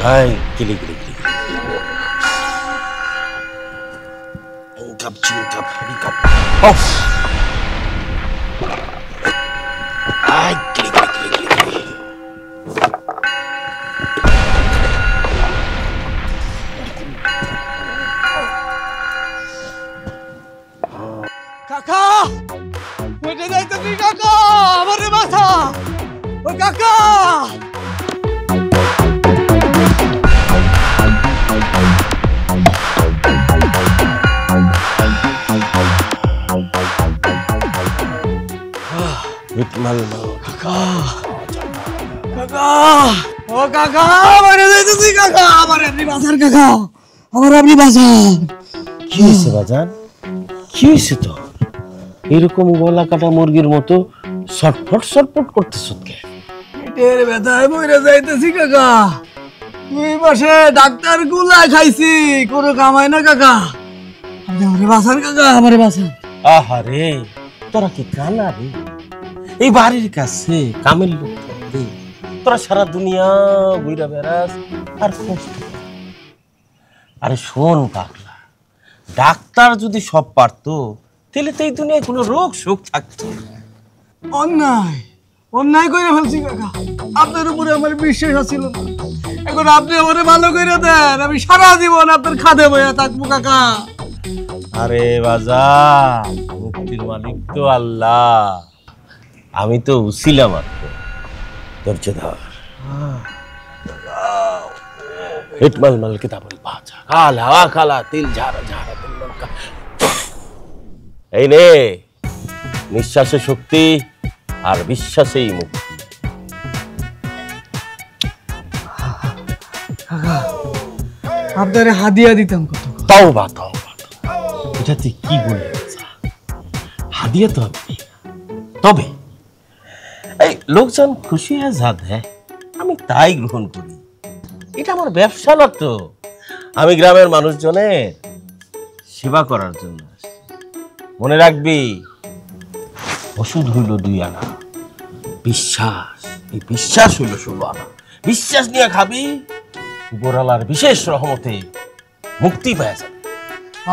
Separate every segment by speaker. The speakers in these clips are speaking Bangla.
Speaker 1: হাই গিলি গিলি গিলি কাপ চিংকাপ হাবি কাপ অফ হাই গিলি গিলি গিলি গিলি
Speaker 2: কাকা কইতে যাইতেছি কাকা আমারে বাঁচা ও কাকা
Speaker 1: মিটমাল
Speaker 2: কাকা কাকা ও কাকা আমারে যাইতেছি কাকা আমারে আপনি বাঁচান কাকা আমারে আপনি বাঁচান
Speaker 1: কি হয়েছে বাজান কি হয়েছে তো এরকম গলা কাটা মুরগির মতো ছটফট করতেছ কে
Speaker 2: পেটের ব্যথায় মরে যাইতেছি কাকা 2 মাসে ডাক্তার গুলা খাইছি কোনো কামাই না কাকা আপনি আমারে বাঁচান কাকা আমারে বাঁচান
Speaker 1: আহারে তোরা কি কানা রে এই বাড়ির কাছে কামের লোক থাকতে তোরা সারা দুনিয়া ঘুরে বেড়াস আর কষ্ট। আরে শোন পাগলা, ডাক্তার যদি সব পারতো তাহলে তো এই দুনিয়ায় কোনো রোগ শোক থাকতো না।
Speaker 2: অন্যায় অন্যায় করে ফেলছি কাকা, আপনার উপরে আমার বিশ্বাস ছিল না। এখন আপনি আমারে ভালো করে দেন, আমি সারা জীবন আপনার খাদে বইয়া থাকবো কাকা।
Speaker 1: আরে বাজার, মুক্তির মালিক তো আল্লাহ, আমি তো উছিলা মাত্র। ধৈর্য ধর। ইটমাল মাল কিতাবুল বাজা কাল হাওয়া কালা তিল ঝাড়া ঝাড়া তিল লঙ্কা। এই নে নিঃশ্বাসে শক্তি আর বিশ্বাসেই মুক্তি।
Speaker 2: কাকা আপনারে হাদিয়া দিতাম কত।
Speaker 1: তওবা তওবা, এটা তুই কি বলে হাদিয়া তো আমি, তবে এই লোকজন খুশি হয়ে যা দেয় আমি তাই গ্রহণ করি। এটা আমার ব্যবসা না তো, আমি গ্রামের মানুষজনের সেবা করার জন্য আসছি। মনে রাখবি, ওষুধ হইল 2 আনা, বিশ্বাস, এই বিশ্বাস হইল 16 আনা। বিশ্বাস নিয়ে খাবি, উপরওয়ালার বিশেষ রহমতে মুক্তি পেয়ে যাবে।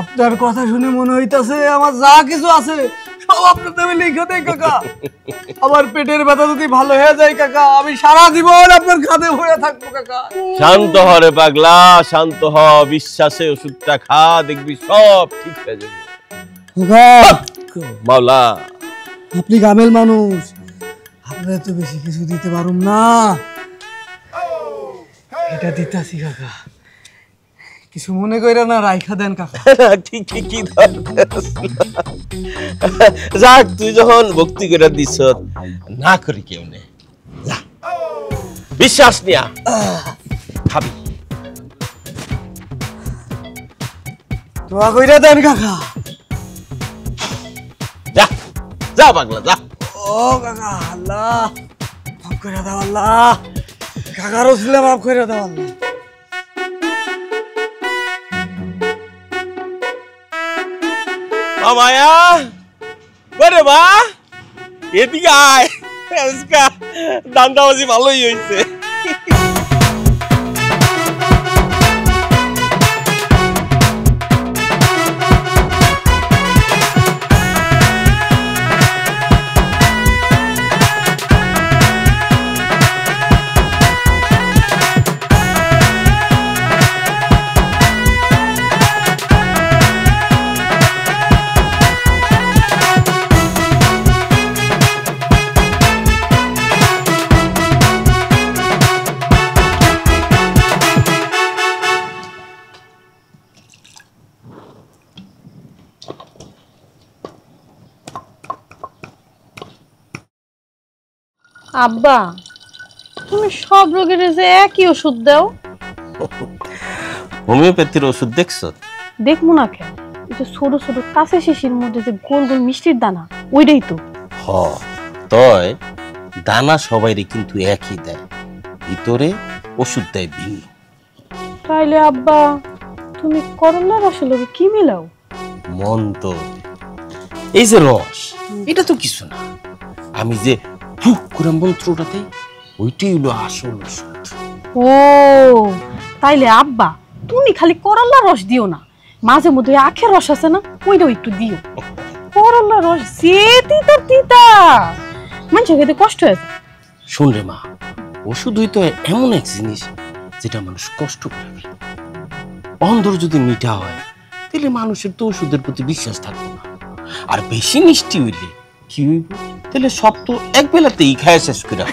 Speaker 2: আপনার কথা শুনে মনে হইতাছে আমার যা কিছু আছে সব আপনার নামে লিখে দেই কাকা। আমার পেটের ব্যথা যদি ভালো হয়ে যায় কাকা, আমি সারা জীবন আপনার খাদে হয়ে থাকবো কাকা।
Speaker 1: শান্ত হ রে পাগলা, শান্ত হ, বিশ্বাসে ওষুধটা খা, দেখবি সব ঠিক হয়ে যাবে। মাওলা,
Speaker 2: আপনি গ্রামের মানুষ, আপনার তো বেশি কিছু দিতে পারুম না, এটা দিতাছি কাকা। কিছু মনে কইরা না, রাইখা দেন কাকা।
Speaker 1: কি যাক, তুই যখন ভক্তি করে দিস না করি কেমনে, বিশ্বাস নিয়া খাবি।
Speaker 2: দোয়া কইরা দেন কাকা।
Speaker 1: যা যা পাগলা যা।
Speaker 2: ও কাকা, আল্লাহ মাফ করে দাও আল্লাহ, কাকার ওসিলা মাফ করে দাও আল্লাহ।
Speaker 1: মায়া বরে মা, এদিকে আয়, আজকা দান্দাবাজি ভালোই হয়েছে।
Speaker 3: আব্বা, তুমি সব রোগের যে একই ওষুধ দাও?
Speaker 1: হোমিওপ্যাথির ওষুধ দেখছো?
Speaker 3: দেখবো না কেন, এই যে ছোট ছোট কাঁচা শিশির মধ্যে যে গোল গোল মিষ্টির দানা, ওইটাই তো।
Speaker 1: হ, তয় দানা সবাইরে কিন্তু একই দেয়, ভিতরে ওষুধ দেয় ভিন্ন।
Speaker 3: তাইলে আব্বা, তুমি করোনার আসলে কি মিলাও?
Speaker 1: মন তো এই যে রস, এটা তো কিছু না, আমি যে ফুক করে মন্ত্রটাতে, ওইটাই হলো আসল ওষুধ।
Speaker 3: ও তাইলে আব্বা তুমি খালি করল্লার রস দিও না, মাঝে মধ্যে আখের রস আছে না, ওইটাও একটু দিও। করল্লার রস যে তিতা তিতা, মানুষের খেতে কষ্ট হয়ে যায়।
Speaker 1: শুন রে মা, ওষুধই তো এমন এক জিনিস যেটা মানুষ কষ্ট করে। অন্ধর যদি মিঠা হয় তাহলে মানুষের তো ওষুধের প্রতি বিশ্বাস থাকবে না। আর বেশি মিষ্টি হইলে কি হইব, তাহলে সব তো এক বেলাতেই খায় শেষ করে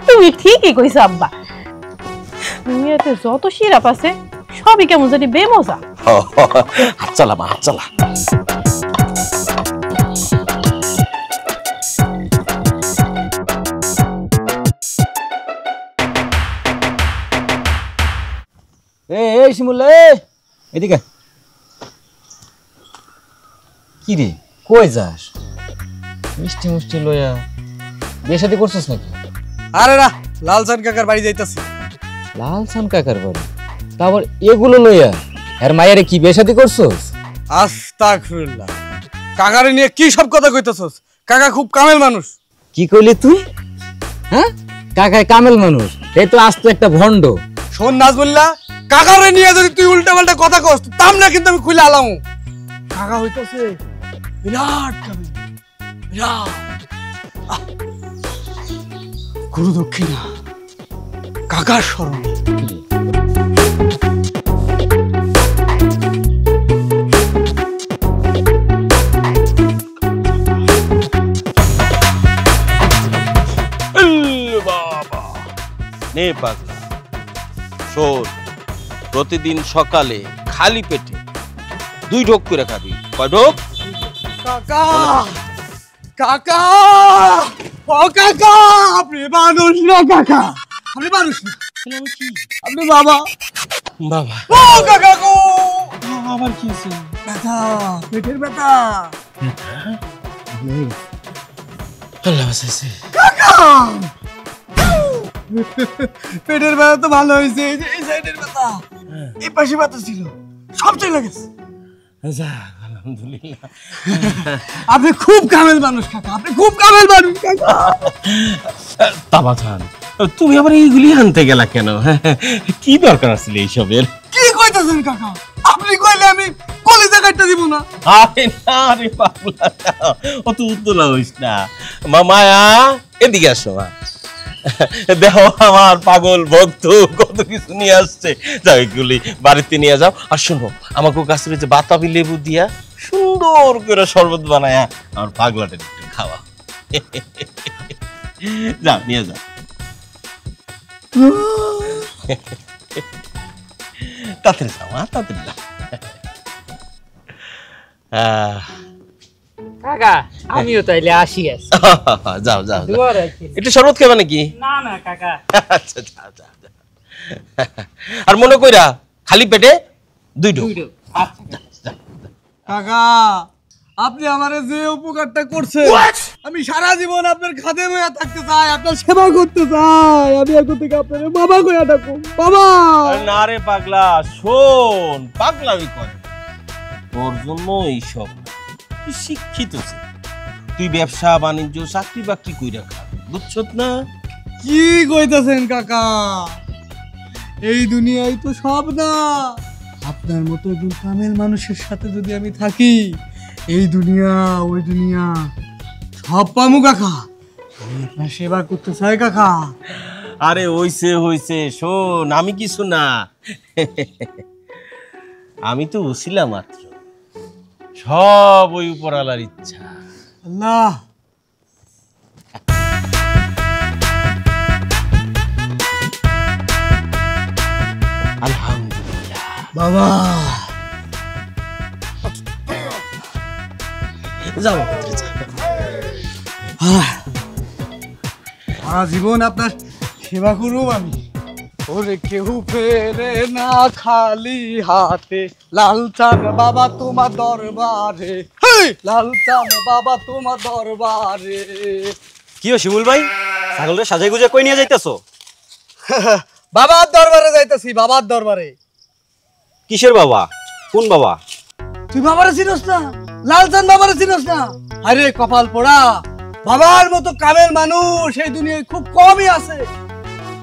Speaker 3: তুমি ঠিকই কইছো আব্বা, দুনিয়াতে যত সিরাপ আছে সবই কেমন জানি বেমজা।
Speaker 1: হাত চালা মা, হাত চালা।
Speaker 4: এই শিমুল, এদিকে। কি রে, কই যাস? মিষ্টি মুষ্টি লইয়া বিয়ে শাদী করছিস নাকি?
Speaker 2: আরে না, লালচান কাকার বাড়ি যাইতাছি।
Speaker 4: লালচান কাকার বাড়ি? তারপর এগুলো লইয়া আর মায়েরে কি বিয়ে শাদী করছস?
Speaker 2: আস্তাগফিরুল্লাহ, কাকারে নিয়ে কি সব কথা কইতাছস? কাকা খুব কামেল মানুষ।
Speaker 4: কি কইলি তুই? হ্যাঁ, কাকায় কামেল মানুষ? এই তো আস্ত একটা ভণ্ড।
Speaker 2: শোন নাজমুল্লাহ, কাকারে নিয়ে যদি তুই উল্টা পাল্টা কথা কস তাম না কিন্তু আমি খুলে আলামু। কাকা হইতাছে বিরাট কামেল, বিরাট। গুরু দক্ষিণা কাকার স্মরণ।
Speaker 1: বাবা নে পাগলা, শোন, প্রতিদিন সকালে খালি পেটে 2 ঢোক করে খাবি। কয় ঢোক?
Speaker 2: কাকা, কাকা, ও কাকা, আপনি মানুষ না কাকা, আপনি মানুষ না, আপনি বাবা।
Speaker 1: বাবা,
Speaker 2: ও কাকা গো,
Speaker 1: আবার কি হয়েছে?
Speaker 2: ব্যথা, পেটের ব্যথা।
Speaker 1: আল্লাহ বাঁচাইছে।
Speaker 2: কাকা, পেটের ব্যথা তো ভালো হয়েছে, এই সাইডের ব্যথা, এই পাশে ব্যথা ছিল, সব চলে গেছে।
Speaker 1: আলহামদুলিল্লাহ।
Speaker 2: আপনি খুব কামেল মানুষ কাকা, আপনি খুব কামেল মানুষ কাকা।
Speaker 1: তাবাথান, তুমি আবার এইগুলি আনতে গেলা কেন? কি দরকার আছিল এইসবের?
Speaker 2: কি কইতাছেন কাকা? আপনি কইলে আমি কলিজা কাটতে দিব না।
Speaker 1: আরে না রে পাগলা, অত উত্তলা হইস না। মামায়া, এদিকে আসো মা। দেখো আমার পাগল ভক্ত কত কিছু নিয়ে আসছে। যাও এগুলি বাড়িতে নিয়ে যাও। আর শোনো, আমাকে গাছের যে বাতাবি লেবু দিয়া সুন্দর করে শরবত বানায়া আমার পাগলাটা একটু খাওয়া। যাও নিয়ে যাও। তাড়াতাড়ি যাও, তাড়াতাড়ি যাও।
Speaker 5: কাকা আমিও তাইলে আসি।
Speaker 1: যাও যাও, একটু শরবত খাবে নাকি?
Speaker 5: না না কাকা।
Speaker 1: আচ্ছা যাও যাও। আর মনে কইরা খালি পেটে 2 ঢোক।
Speaker 2: কাকা, আপনি আমারে যে উপকারটা করছেন, আমি সারা জীবন আপনার খাদেম হয়ে থাকতে চাই, আপনার সেবা করতে চাই। আমি এখন থেকে আপনার বাবা কইয়া ডাকবো, বাবা।
Speaker 1: না রে পাগলা, শোন, পাগলামি করে তোর জন্য এইসব। তুই শিক্ষিত, তুই ব্যবসা বাণিজ্য চাকরি বাকরি কইরা খা, বুঝছত না?
Speaker 2: কি কইতাছেন কাকা? এই দুনিয়ায় তো সব না। আপনার মতো একজন কামেল মানুষের সাথে যদি আমি থাকি, এই দুনিয়া ওই দুনিয়া সব পামু কাকা। আমি আপনার সেবা করতে চাই কাকা।
Speaker 1: আরে হইছে হইছে, শোন, আমি কিছু না, আমি তো উছিলা মাত্র, সব ওই উপরালার ইচ্ছা।
Speaker 2: আল্লাহ,
Speaker 1: আলহামদুলিল্লাহ।
Speaker 2: বাবা
Speaker 1: যাও,
Speaker 2: সারা জীবন আপনার সেবা করব আমি। ওরে কেউ ফেরে না খালি হাতে, লালচান বাবা তোমার দরবারে, লালচান বাবা তোমার দরবারে।
Speaker 6: কি শিমুল ভাই, ছাগলটা সাজাই গুজা কই নিয়ে যাইতেছো?
Speaker 2: বাবার দরবারে যাইতেছি, বাবার দরবারে।
Speaker 6: কিসের বাবা? কোন বাবা?
Speaker 2: তুই বাবারে চিনস না? লালচান বাবারে চিনস না? আরে কপাল পোড়া, বাবার মতো কামেল মানুষ এই দুনিয়ায় খুব কমই আছে।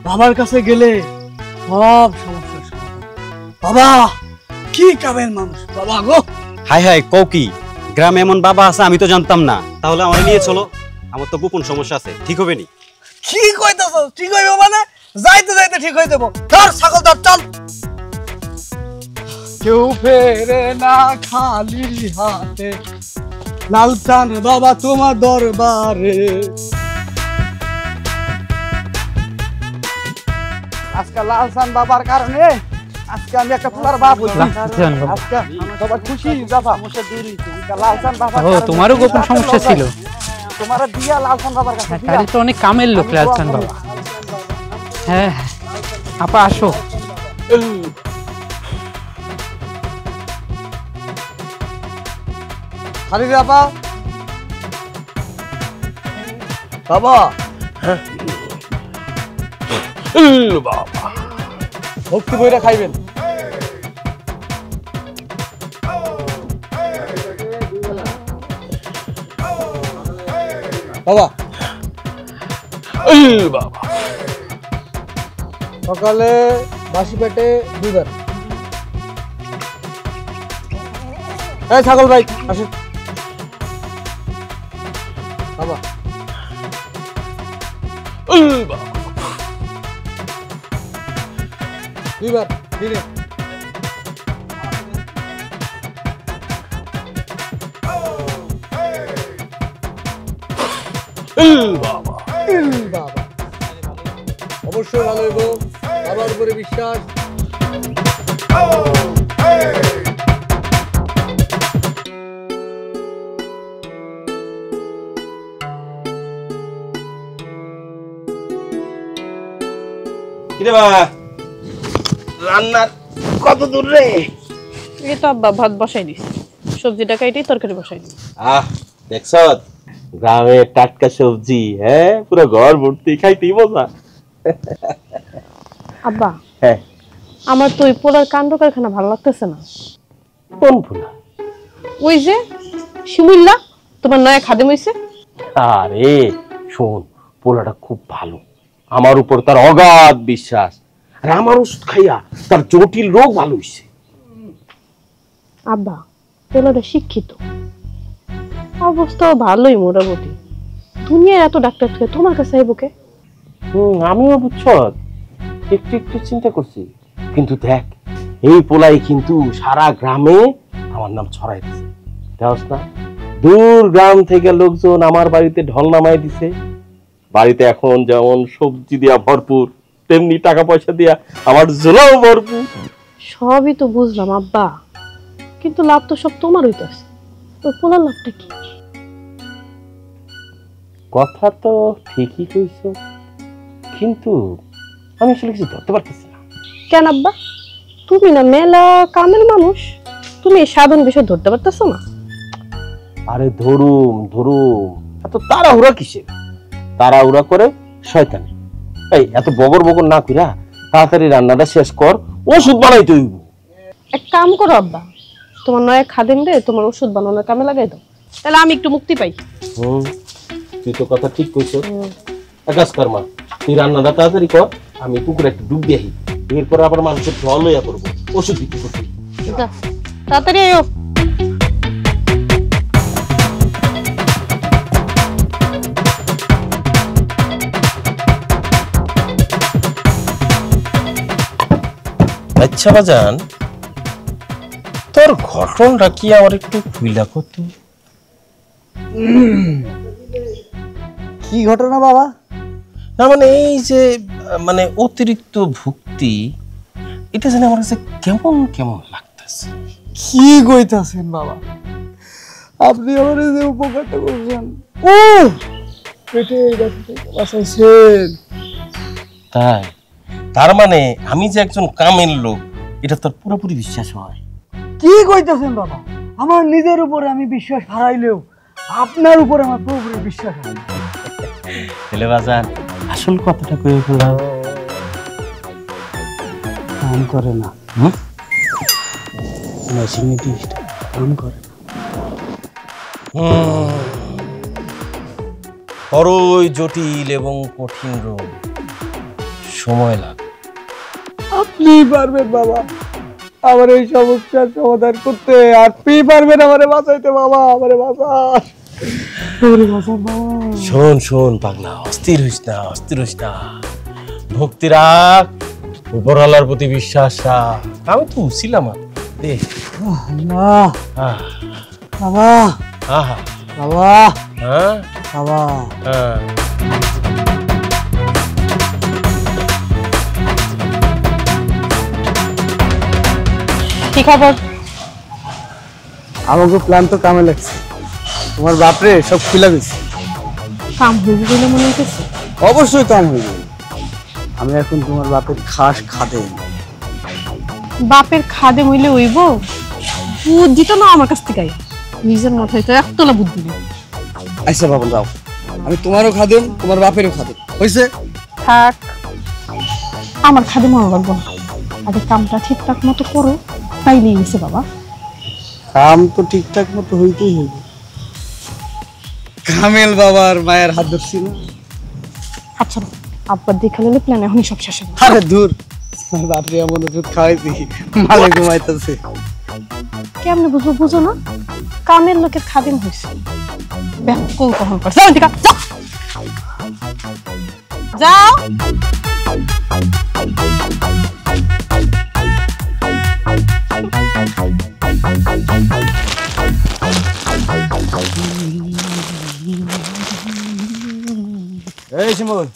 Speaker 2: বাবার কাছে গেলে সব সমস্যার সমাধান। বাবা কি কামের মানুষ বাবা গো।
Speaker 6: হাই হাই কও কি গ্রামে এমন বাবা আছে আমি তো জানতাম না। তাহলে আমার নিয়ে চলো, আমার তো গোপন সমস্যা আছে, ঠিক হবে নি?
Speaker 2: কি কইতাছ? ঠিক হইব মানে? যাইতে যাইতে ঠিক হয়ে দেবো। ধর ছাগল ধর, চল। কেউ ফেরে না খালি হাতে, লালচান বাবা তোমার দরবারে। আজকে লালচান বাবার কারণে আজকে আমি একটা ফুলার বাপ হইছি। আজকে সবাই খুশি বাবা। লালচান বাবা,
Speaker 5: ও তোমারও গোপন সমস্যা ছিল?
Speaker 2: তোমার দিয়া লালচান বাবার কাছে দিয়া।
Speaker 5: তাহলে তো অনেক কামের লোক লালচান বাবা। হ্যাঁ আপা আসো।
Speaker 2: খালি বাবা বাবা
Speaker 1: বাবা
Speaker 2: ভক্তি বইটা খাইবেন। বাবা
Speaker 1: বাবা
Speaker 2: সকালে বাসি পেটে 2 বার। এই ছাগল ভাই আসুন বাবা।
Speaker 1: বাবা
Speaker 2: 2 বার দিলে।
Speaker 1: বাবা
Speaker 2: বাবা অবশ্যই ভালো হইব, বাবার উপরে বিশ্বাস।
Speaker 1: কিরে বাবা রান্নার কত দূর রে?
Speaker 3: এই তো আব্বা ভাত বসাই দিস, সবজিটা কাইটেই তরকারি বসাই দিস।
Speaker 1: দেখছ গ্রামে টাটকা সবজি, হ্যাঁ পুরো ঘর ভর্তি, খাইতেই মজা।
Speaker 3: আব্বা
Speaker 1: হ্যাঁ
Speaker 3: আমার তো ওই পোলার কাণ্ড কারখানা ভালো লাগতেছে না।
Speaker 1: কোন ফুলা?
Speaker 3: ওই যে শিমুল্লা তোমার নয়া খাদেম হইছে।
Speaker 1: আরে শোন, পোলাটা খুব ভালো, আমার উপর তার অগাধ বিশ্বাস, আর আমার ওষুধ খাইয়া তার জটিল রোগ ভালো হইছে।
Speaker 3: আব্বা পোলাটা শিক্ষিত, অবস্থাও ভালোই মোটামুটি, দুনিয়ার এত ডাক্তার থেকে তোমার কাছে আইব কে?
Speaker 1: আমিও বুঝছ একটু একটু চিন্তা করছি, কিন্তু দেখ এই পোলাই কিন্তু সারা গ্রামে আমার নাম ছড়াই দিছে। দেখছ না, দূর গ্রাম থেকে লোকজন আমার বাড়িতে ঢল নামাই দিছে। বাড়িতে এখন যেমন সবজি দিয়া ভরপুর, তেমনি টাকা পয়সা দিয়া আমার ঝোলাও ভরপুর।
Speaker 3: সবই তো বুঝলাম আব্বা, কিন্তু লাভ তো সব তোমার হইতেছে, ওই পোলার লাভটা কি?
Speaker 1: কথা তো ঠিকই কইছ, কিন্তু আমি আসলে কিছু ধরতে পারতেছি না।
Speaker 3: কেন আব্বা, তুমি না মেলা কামের মানুষ, তুমি এই সাধারণ বিষয় ধরতে পারতেছো না?
Speaker 1: আরে ধরুম ধরুম, এত তাড়াহুড়া কিসের? তাড়াহুড়া করে শয়তানি। এই এত বগর বগর না কইরা তাড়াতাড়ি রান্নাটা শেষ কর, ওষুধ বানাইতে হইব।
Speaker 3: এক কাম করো আব্বা, তোমার নয়া খাদেম রে তোমার ওষুধ বানানোর কামে লাগাই দাও, তাহলে আমি একটু মুক্তি পাই।
Speaker 1: তুই তো কথা ঠিক কইছ। এক কাজ কর মা, তুই রান্নাটা তাড়াতাড়ি কর, আমি পুকুরে একটু ডুব দিয়ে আসি, এরপর আবার মানুষের জল লইয়া করবো, ওষুধ বিক্রি করতে।
Speaker 3: যা, তাড়াতাড়ি আয়ো।
Speaker 1: আচ্ছা বাজান, তোর ঘটনাটা কি আমার একটু খুইলা কত?
Speaker 2: কি ঘটনা বাবা?
Speaker 1: না মানে এই যে মানে অতিরিক্ত ভক্তি, এটা জানি আমার কাছে কেমন কেমন লাগতেছে।
Speaker 2: কি কইতাছেন বাবা? আপনি আমার যে উপকারটা করছেন, ও পেটে বাঁচাইছেন।
Speaker 1: তাই? তার মানে আমি যে একজন কামের লোক, এটা তোর পুরোপুরি বিশ্বাস হয়?
Speaker 2: কি কইতাছেন বাবা? আমার নিজের উপরে আমি বিশ্বাস হারাইলেও আপনার উপরে আমার পুরোপুরি বিশ্বাস হয়।
Speaker 1: তাহলে বাজান আসল কথাটা কয়ে ফেলাম।
Speaker 2: কাম করে না, মেশিনিটিস্ট কাম করে না।
Speaker 1: বড়ই জটিল এবং কঠিন রোগ, সময় লাগে।
Speaker 2: আপনি পারবেন বাবা আমার এই সমস্যার সমাধান করতে, আপনি পারবেন আমারে বাঁচাইতে বাবা, আমারে বাঁচান, আমারে বাঁচান বাবা।
Speaker 1: শোন শোন পাগলা, অস্থির হইস না, ভক্তি রাখ, উপরওয়ালার প্রতি বিশ্বাস রাখ। আমি তো ছিলাম দে
Speaker 2: আল্লাহ বাবা,
Speaker 1: আহা
Speaker 2: বাবা,
Speaker 1: হ্যাঁ
Speaker 2: বাবা।
Speaker 1: হ্যাঁ
Speaker 3: কি খবর?
Speaker 2: আমাকে প্ল্যান তো কামে লাগছে, তোমার বাপরে সব খুলে গেছে।
Speaker 3: কাম হইব বলে মনে হইতেছে?
Speaker 2: অবশ্যই কাম হয়ে যাবে। আমি এখন তোমার বাপের খাস খাদেম।
Speaker 3: বাপের খাদে মইলে হইব? বুদ্ধি তো না আমার কাছ থেকে, নিজের মাথায় তো একতলা বুদ্ধি নেই।
Speaker 2: আচ্ছা বাবা যাও, আমি তোমারও খাদেম তোমার বাপেরও খাদেম, হয়েছে?
Speaker 3: থাক, আমার খাদে মনে লাগবো না, আগে কামটা ঠিকঠাক মতো করো, তাইলেই হয়েছে বাবা।
Speaker 2: কাম তো ঠিকঠাক মতো হইতেই হইবে। কামেল বাবার মায়ের হাত ধরছি না।
Speaker 3: আচ্ছা আব্বার দেখা নিলে প্ল্যান এখনই সব শেষ হবে।
Speaker 2: আরে দূর, তোমার বাপরে এমন ওষুধ খাওয়াইছি মালে ঘুমাইতেছে।
Speaker 3: কেমনে বুঝবো? বুঝো না, কামের লোকের খাদিম হয়েছে, ব্যাকুল কখন করছে। যাও
Speaker 4: এই শিমুল,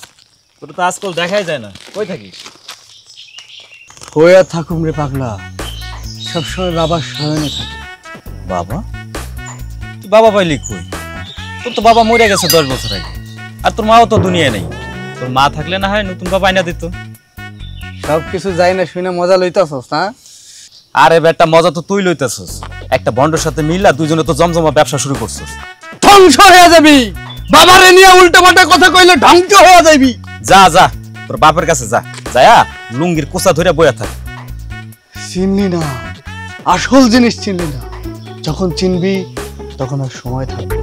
Speaker 4: তোর তো আজকাল দেখাই যায় না, কই থাকিস?
Speaker 2: কই আর থাকুম রে পাগলা, সবসময় বাবার শয়নে থাকি।
Speaker 4: বাবা? তুই বাবা পাইলি কই? তোর তো বাবা মরে গেছে 10 বছর আগে, আর তোর মাও তো দুনিয়ায় নেই। তোর মা থাকলে না হয় নতুন বাবা আইনা দিত।
Speaker 2: সবকিছু যাই না শুনে মজা লইতাছস না?
Speaker 4: আরে বেটা, মজা তো তুই লইতাছস। একটা বন্ডের সাথে মিল্লা দুইজনে তো জমজমা ব্যবসা শুরু করছস।
Speaker 2: ধ্বংস হয়ে যাবি, বাবারে নিয়ে উল্টাপাল্টা কথা কইলে ধ্বংস হয়ে যাবি।
Speaker 4: যা যা তোর বাপের কাছে যা, যায়া লুঙ্গির কোসা ধরে বইয়া থাক।
Speaker 2: চিনলি না, আসল জিনিস চিনলি না। যখন চিনবি তখন আর সময় থাকবে।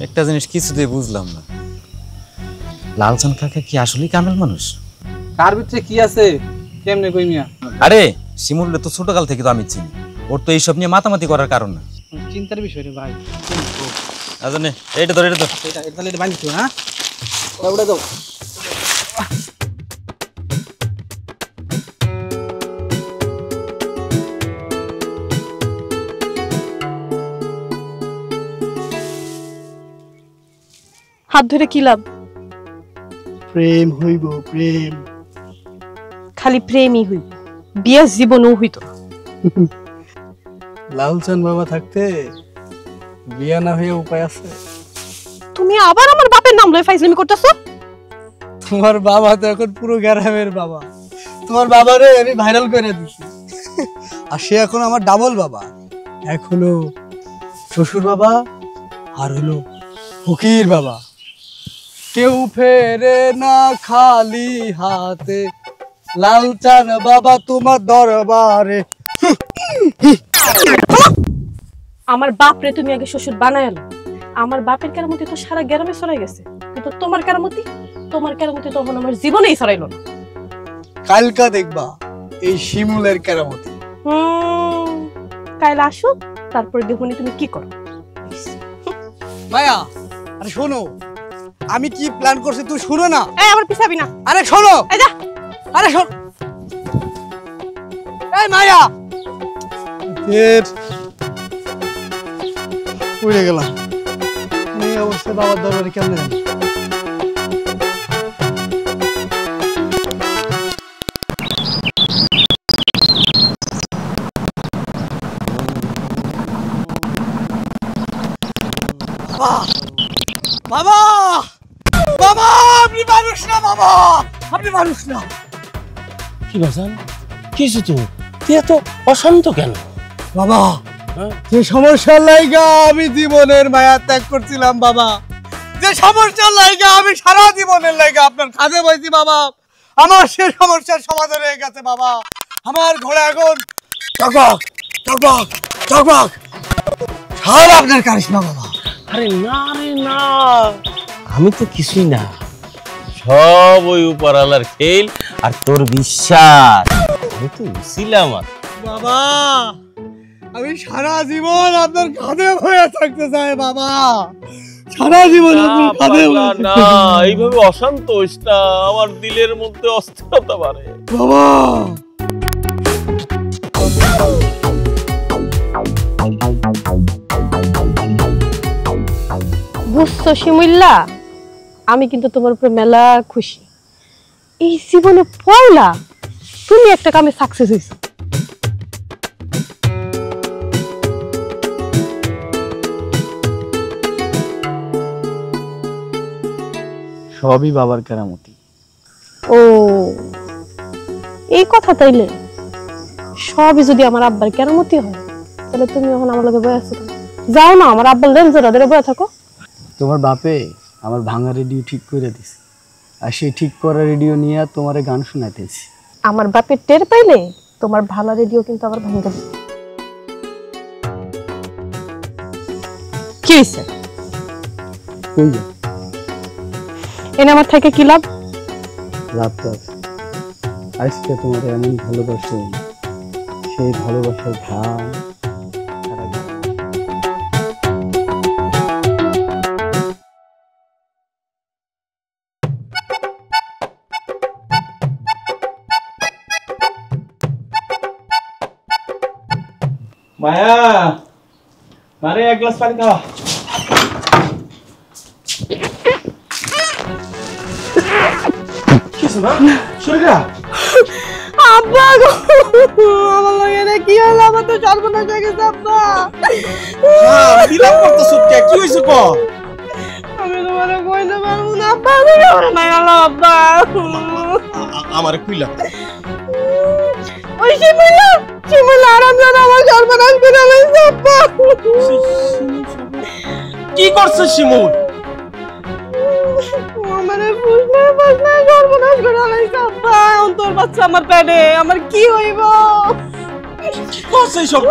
Speaker 4: একটা জিনিস কিছুতেই বুঝলাম না, লালচান কাকা কি আসলেই কামেল মানুষ?
Speaker 5: কার ভিতরে কি আছে কেমনে কই মিয়া?
Speaker 4: আরে শিমুলরে তো ছোটকাল থেকে তো আমি চিনি, ওর তো এইসব নিয়ে মাতামাতি করার কারণ না।
Speaker 5: চিন্তার বিষয় রে ভাই।
Speaker 4: আচ্ছা নে, এইটা ধর, এটা ধর।
Speaker 5: এটা তাহলে এটা বানিয়েছো হ্যাঁ? ওটা দাও।
Speaker 3: হাত ধরে কি লাভ?
Speaker 2: প্রেম হইব, প্রেম।
Speaker 3: খালি প্রেমই হইব, বিয়ে জীবনও হইতো না।
Speaker 2: লালচান বাবা থাকতে বিয়া না হয়ে উপায় আছে?
Speaker 3: তুমি আবার আমার বাপের নাম লয়ে ফাইজলামি করতেছো?
Speaker 2: তোমার বাবা তো এখন পুরো গ্রামের বাবা। তোমার বাবারে আমি ভাইরাল করে দিছি, আর সে এখন আমার ডাবল বাবা। এক হলো শ্বশুর বাবা, আর হলো ফকির বাবা। কেউ ফেরে না খালি হাতে, লালচান বাবা তোমার দরবারে।
Speaker 3: আমার বাপরে তুমি আগে শ্বশুর বানায় এলো। আমার বাপের কেরামতি তো সারা গ্রামে ছড়াই গেছে, কিন্তু তোমার কেরামতি তখন আমার জীবনেই ছড়াইলো না।
Speaker 2: কালকা দেখবা এই শিমুলের কেরামতি।
Speaker 3: কাল আসুক, তারপরে দেখুনি তুমি কি করো।
Speaker 2: মায়া, আরে শোনো আমি কি প্ল্যান করছি, তুই শুনো না।
Speaker 3: এই আমার পিছাবি না।
Speaker 2: আরে শোনো,
Speaker 3: এই যা।
Speaker 2: আরে শোন, এই মায়া, উড়ে গেলাম। এই অবস্থা বাবার দরবারে কেমনে জানি। বাবা, বাবা, আপনি মানুষ না বাবা, আপনি মানুষ না।
Speaker 1: কি বাজান, কিছু তো তুই এত অশান্ত কেন?
Speaker 2: বাবা, যে সমস্যার লাইগা আমি জীবনের মায়া ত্যাগ করছিলাম বাবা, যে সমস্যার লাইগা আমি সারা জীবনের লাইগা আপনার কাঁধে বইছি বাবা, আমার সে সমস্যার সমাধান হয়ে গেছে বাবা। আমার ঘরে এখন টকবক টকবক টকবক সব আপনার কারিশমা বাবা।
Speaker 1: আরে না রে না, আমি তো কিছুই না, সব ওই উপরালার খেল আর তোর বিশ্বাস। আমি তো ছিলাম আর
Speaker 2: বাবা আমি সারা জীবন আপনার কাঁধে হয়ে থাকতে চাই বাবা, সারা জীবন আপনার কাঁধে হয়ে থাকতে
Speaker 1: না,
Speaker 2: চাই।
Speaker 1: এইভাবে অশান্ত হইস না, আমার দিলের মধ্যে অস্থিরতা বাড়ে।
Speaker 2: বাবা
Speaker 3: বুঝছো শিমুল্লা, আমি কিন্তু তোমার উপরে মেলা খুশি। এই জীবনে পয়লা তুমি একটা কামে সাকসেস হইছো।
Speaker 2: সবই বাবার কেরামতি।
Speaker 3: ও এই কথা, তাইলে সবই যদি আমার আব্বার কেরামতি হয়, তাহলে তুমি এখন আমার লগে বয়ে আছো কেন? যাও না, আমার আব্বার লেন্সের আদরে বয়ে থাকো।
Speaker 2: তোমার বাপে আমার ভাঙা রেডিও ঠিক করে দিছে, আর সেই ঠিক করা রেডিও নিয়ে তোমারে গান শোনাইতেছি।
Speaker 3: আমার বাপের টের পাইলে তোমার ভালো রেডিও কিন্তু আবার ভেঙে দেবে। কি হইছে? এনে আমার থেকে কি লাভ?
Speaker 2: লাভ আজকে তোমার এমন ভালোবাসো, সেই ভালোবাসার ঘাম সারা গায়ে।
Speaker 1: মায়া, মারে এক গ্লাস পানি খাওয়া। কিছু না, শরীরা
Speaker 3: আব্বা গো, আমার লগে না কি হলো? আমার তো সর্বনাশ হয়ে গেছে আব্বা।
Speaker 1: বিলাপ করতেছ কে? কি হইছে ক?
Speaker 3: আমি তোমারে কইতে পারবো না আব্বা, তুমি আমার মায়ালো আব্বা।
Speaker 1: আমারে কইলা
Speaker 3: ওই শিমুলা, শিমুলা আরামজান আমার সর্বনাশ করে লইছে আব্বা।
Speaker 1: কি করছে শিমুল?
Speaker 3: আমারে বুঝনা বুঝনা সর্বনাশ করে লইছে আব্বা। অন্তর বাচ্চা আমার পেটে, আমার কি হইব?
Speaker 1: কি করছে সব?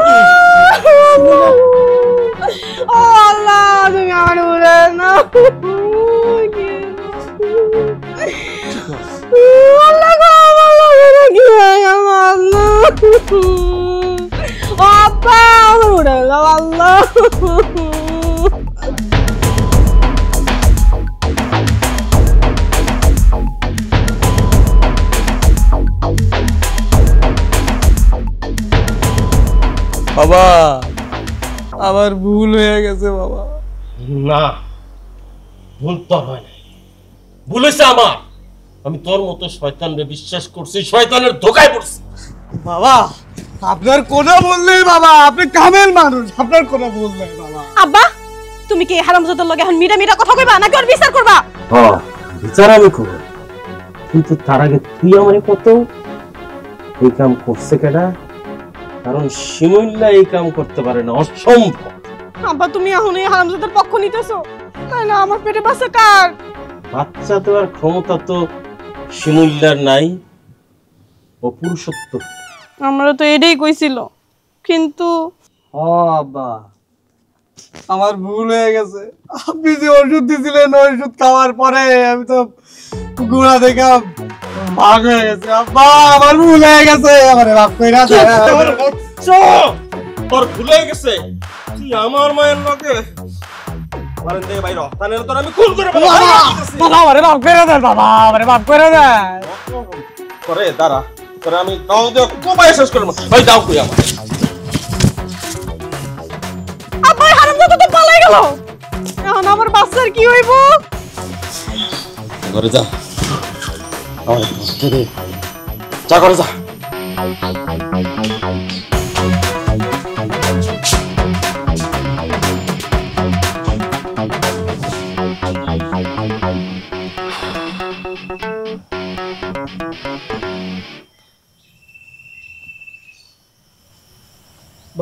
Speaker 3: ও আল্লাহ, তুমি আমার উড়ে না। আল্লাহ গো, আমার লগে কি হয় আমার না। ও আব্বা, আমার উড়ে গেল আল্লাহ।
Speaker 2: বাবা আমার ভুল হয়ে গেছে বাবা।
Speaker 1: না, ভুল তো হয় না, ভুল হয়েছে আমার। আমি তোর মতো শয়তানরে বিশ্বাস করছি, শয়তানের ধোকায় পড়ছি।
Speaker 2: বাবা আপনার কোনো ভুল নেই বাবা, আপনি কামেল মানুষ, আপনার কোনো ভুল নেই বাবা।
Speaker 3: আব্বা, তুমি কি হারামজাদার লগে এখন মিটা মিটা কথা কইবা নাকি ওর বিচার করবা?
Speaker 1: হ্যাঁ, বিচার আমি করব, কিন্তু তার আগে তুই আমারে কত এই কাম করছে কেডা? কারণ শিমুল্লা এই কাম করতে পারে না, অসম্ভব।
Speaker 3: আব্বা, তুমি এখন এই হারামজাদার পক্ষ নিতেছো, তাই না? আমার পেটে বাচ্চা কার?
Speaker 1: বাচ্চা দেওয়ার ক্ষমতা তো শিমুল্লার নাই, ও পুরুষত্ব।
Speaker 3: আমরা তো এটাই কইছিল, কিন্তু
Speaker 2: ও আব্বা আমার ভুল হয়ে গেছে। আপনি যে ওষুধ দিয়েছিলেন, ওষুধ খাওয়ার পরে আমি তো গুড়া থেকে ভাগ হয়ে গেছে। আব্বা আমার ভুল হয়ে গেছে, আমার মাফ কইরা দেন।
Speaker 1: তোর ভুলে গেছে, তুই আমার মায়ের লগে বারান্দা থেকে বাইরে তাহলে তোর আমি খুন করে ফেলবো।
Speaker 2: বাবা আমারে মাফ করে দেন, বাবা আমারে মাফ করে দেন।
Speaker 1: করে দাঁড়া, তোর আমি দাও দে কোপায় শেষ করব। ভাই দাও কই আমার।
Speaker 3: আব্বা, এই হারামজাদা তো পালাই গেল, এখন আমার বাচ্চার কি হইব?
Speaker 1: ঘরে যা, আমার যা করে যা।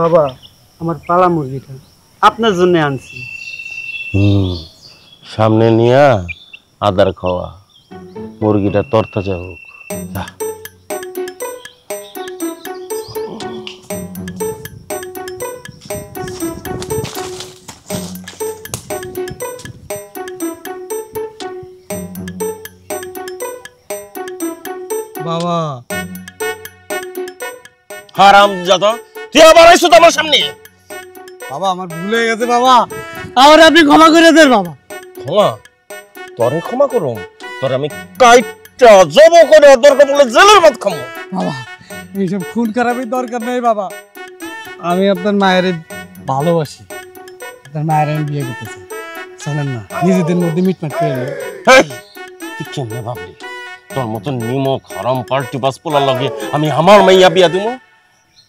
Speaker 2: বাবা আমার পালা মুরগিটা আপনার জন্য আনছি।
Speaker 1: সামনে নিয়া আদার খাওয়া, মুরগিটা তরতাজা হোক।
Speaker 2: বাবা
Speaker 1: হারামজাদা, তুই আবার আইছো তো আমার সামনে।
Speaker 2: বাবা আমার ভুল হয়ে গেছে বাবা, আমার আপনি ক্ষমা করে দেন বাবা।
Speaker 1: ক্ষমা? তোরে ক্ষমা করুম? তোর আমি কাইটটা জব করে দরকার বলে জেলের ভাত খামো।
Speaker 2: বাবা এইসব খুন খারাপের দরকার নেই বাবা, আমি আপনার মায়ের ভালোবাসি, আপনার মায়ের আমি বিয়ে করতে চাই, চলেন না নিজেদের মধ্যে মিটমাট করে নেই।
Speaker 1: তুই কেমনে ভাবলি তোর মতন নিমক হারাম পাল্টি বাস পোলার লাগে আমি আমার মাইয়া বিয়া দিব?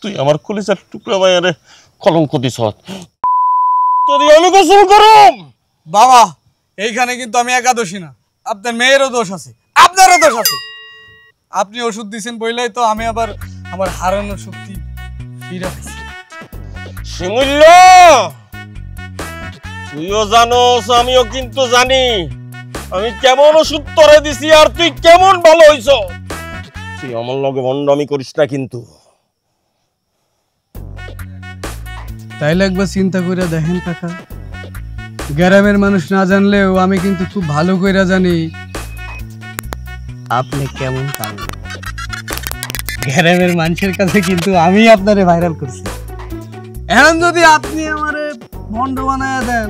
Speaker 1: তুই আমার কলিজার টুকরা মায়ের কলঙ্ক দিস। তোর আমি গোসল করুম।
Speaker 2: বাবা এইখানে কিন্তু আমি একাদশী না, আপনার মেয়েরও দোষ আছে, আপনারও দোষ আছে। আপনি ওষুধ দিয়েছেন বইলেই তো আমি আবার আমার হারানোর শক্তি ফিরে পাইছি।
Speaker 1: শিমুল্য, তুইও জানোস আমিও কিন্তু জানি আমি কেমন ওষুধ তোরে দিছি আর তুই কেমন ভালো হইছ। তুই আমার লগে ভণ্ডামি করিস না কিন্তু।
Speaker 2: তাইলে একবার চিন্তা করে দেখেন কাকা, গ্রামের মানুষ না জানলেও আমি কিন্তু খুব ভালো করে জানি আপনি কেমন কান। গ্রামের মানুষের কাছে কিন্তু আমি আপনারে ভাইরাল করছি। এখন যদি আপনি আমারে ভণ্ড বানায় দেন,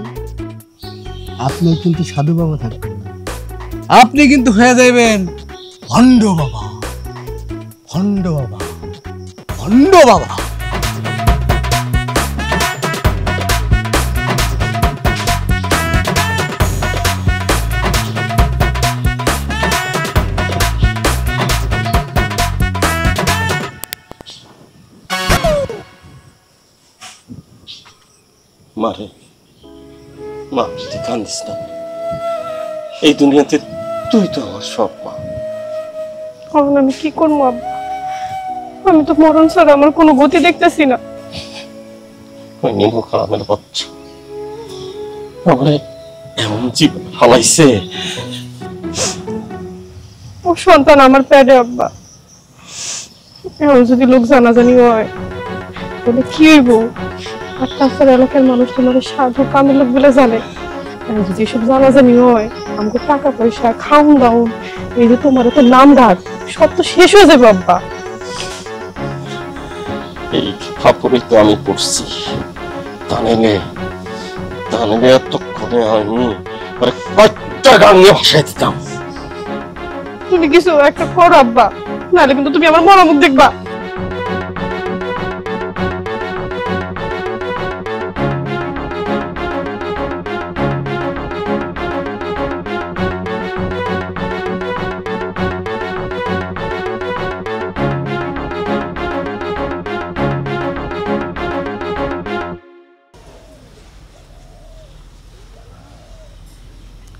Speaker 2: আপনি কিন্তু সাধু বাবা থাকবেন না, আপনি কিন্তু হয়ে যাবেন ভণ্ড বাবা, ভণ্ড বাবা, ভণ্ড বাবা।
Speaker 1: মারে মা, তুই কান্দিস না, এই দুনিয়াতে তুই তো আমার সব মা।
Speaker 3: এখন আমি কি করবো আব্বা? আমি তো মরণ ছাড়া আমার কোনো গতি দেখতেছি না।
Speaker 1: ওই নিমক হারামের বাচ্চা আমারে এমন জীবন হালাইছে।
Speaker 3: ও সন্তান আমার পেটে আব্বা, এখন যদি লোক জানাজানি হয় তাহলে কি হইব? আর তাছাড়া এলাকার মানুষ তোমার সাধু কামের লোক বলে জানে, এখন যদি এসব জানাজানি হয় আমাকে টাকা পয়সা খাউন দাউন এই যে তোমার তো নাম ডাক সব তো শেষ হয়ে যাবে আব্বা।
Speaker 1: এই ফাপড়ে তো আমি পড়ছি, তা নাইলে এতক্ষণে আমি কয়েকটা গান নিয়ে ভাসাই দিতাম।
Speaker 3: তুমি কিছু একটা করো আব্বা, নাহলে কিন্তু তুমি আমার মরা মুখ দেখবা।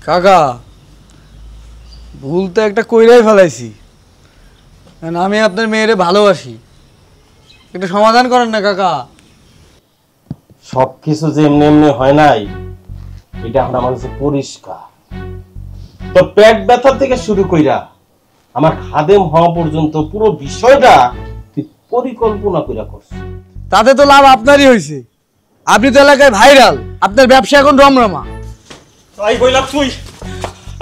Speaker 2: কাকা ভুল তো একটা কইরাই ফেলাইছি, আমি আপনার মেয়েরে ভালোবাসি, একটু সমাধান করেন না কাকা।
Speaker 1: সবকিছু যে এমনি এমনি হয় নাই, এটা আমরা মানুষ পরিষ্কার। তো পেট ব্যথা থেকে শুরু কইরা আমার খাদেম হওয়া পর্যন্ত পুরো বিষয়টা তুই পরিকল্পনা কইরা করছিস।
Speaker 2: তাতে তো লাভ আপনারই হয়েছে, আপনি তো এলাকায় ভাইরাল, আপনার ব্যবসা এখন রমরমা।
Speaker 1: তাই বইলা তুই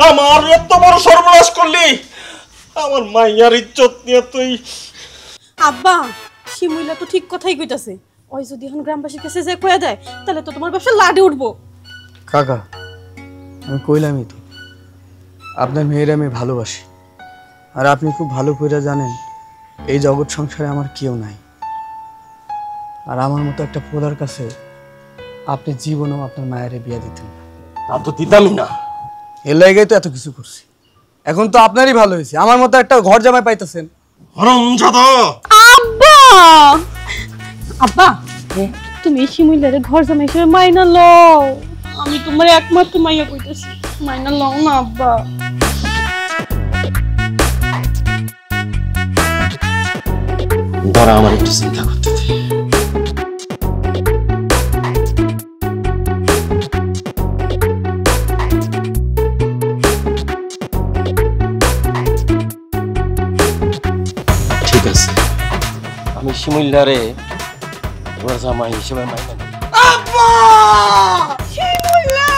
Speaker 1: আমার এত বড় সর্বনাশ করলি, আমার মাইয়ার ইজ্জত নিয়ে তুই।
Speaker 3: আব্বা শিমুইলা তো ঠিক কথাই কইতাছে, ওই যদি এখন গ্রামবাসীর কাছে যে কইয়া দেয় তাহলে তো তোমার ব্যবসা লাডে উঠবো।
Speaker 2: কাকা আমি কইলামই তো আপনার মেয়ের আমি ভালোবাসি, আর আপনি খুব ভালো করে জানেন এই জগৎ সংসারে আমার কেউ নাই, আর আমার মতো একটা পোলার কাছে আপনি জীবনেও আপনার মায়ের বিয়ে দিতেন না।
Speaker 1: তা তো দিতামই না,
Speaker 2: এর লাগাই তো এত কিছু করছি, এখন তো আপনারই ভালো হয়েছে, আমার মতো একটা ঘর জামাই পাইতেছেন।
Speaker 1: হারামজাদা।
Speaker 3: আব্বা আব্বা তুমি শিমুইলার ঘর জামাই হিসেবে মাইনা লও, আমি তোমার একমাত্র মাইয়া কইতাছি, মাইনা লও না আব্বা।
Speaker 1: দাঁড়া আমার একটু চিন্তা করতে দে। ঠিক আছে, আমি শিমুল্লারে ঘর জামাই হিসেবে মাইনা নিলাম।
Speaker 2: আব্বা শিমুইলা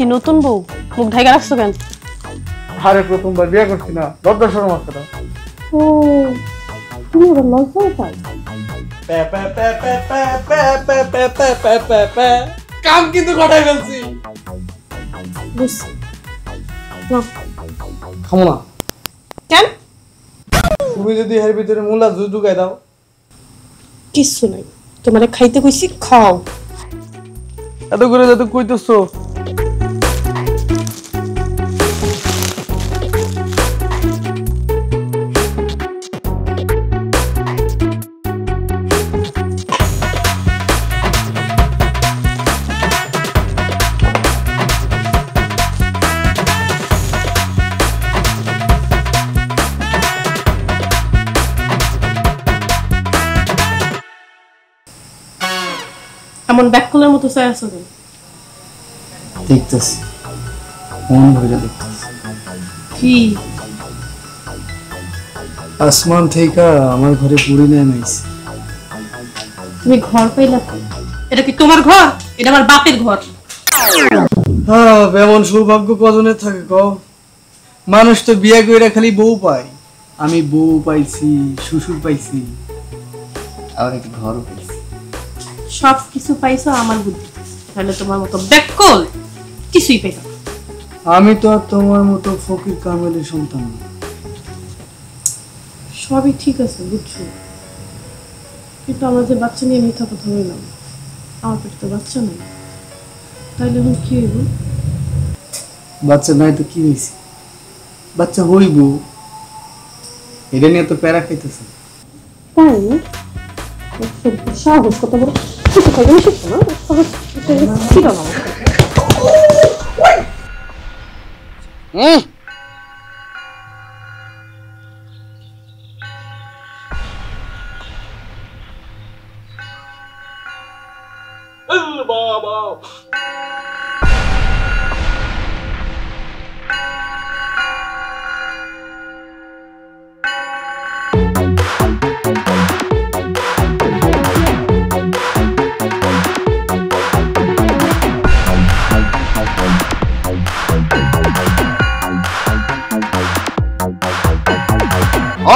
Speaker 3: কি নতুন বউ? মুখ ঢাকা রাখছো কেন?
Speaker 2: আরে প্রথমবার বিয়ে করছি না, লজ্জা শরম আছে না।
Speaker 3: ও তুমি আবার লজ্জা পাই?
Speaker 2: কাম কিন্তু ঘটাই ফেলছি।
Speaker 3: বুঝছি। নাও।
Speaker 2: খামো না।
Speaker 3: কেন?
Speaker 2: তুমি যদি এর ভিতরে মুলা জুস ঢুকাই দাও।
Speaker 3: কিচ্ছু নাই, তোমারে খাইতে কইছি, খাও।
Speaker 2: এত করে যত কইতেছো।
Speaker 3: এমন ব্যাককলের মতো চাই আছো কেন?
Speaker 2: দেখতেছি, মন ভরে দেখতেছি।
Speaker 3: কি
Speaker 2: আসমান থেকে আমার ঘরে পুরি নেমেছে।
Speaker 3: তুমি ঘর পাইলা তো? এটা কি তোমার ঘর? এটা আমার বাপের ঘর।
Speaker 2: হ্যাঁ, এমন সৌভাগ্য কজনের থাকে কও? মানুষ তো বিয়ে কইরা খালি বউ পায়। আমি বউ পাইছি, শ্বশুর পাইছি, আবার একটা ঘরও পাইছি।
Speaker 3: সব কিছু পাইছো আমার বুদ্ধি, তাহলে তোমার মতো ব্যাককল কিছুই পাইতাম।
Speaker 2: আমি তো আর তোমার মতো ফকির কামেলের সন্তান না।
Speaker 3: সবই ঠিক আছে বুঝছো, কিন্তু আমরা যে বাচ্চা নিয়ে মিথ্যা কথা বললাম, আমার পেটে তো বাচ্চা নেই, তাইলে এখন কি হইব?
Speaker 2: বাচ্চা নাই তো কি হয়েছে? বাচ্চা হইব, এটা নিয়ে তো প্যারা খাইতেছে।
Speaker 3: তাই সাহস কত বড়, কিছু খাইবে না, শিখছো না? সাহস ছিল না।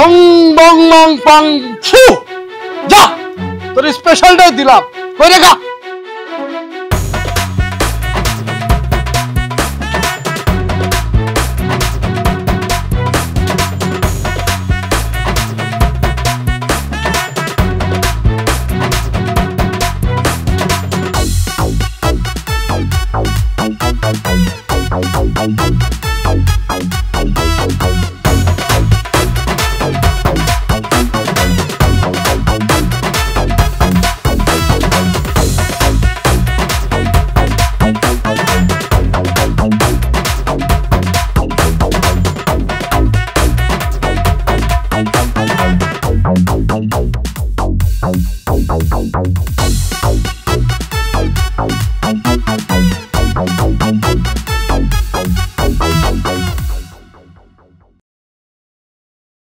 Speaker 2: অং বং মং পং ছু, যা তোর স্পেশালটাই দিলাম, কই রেখা।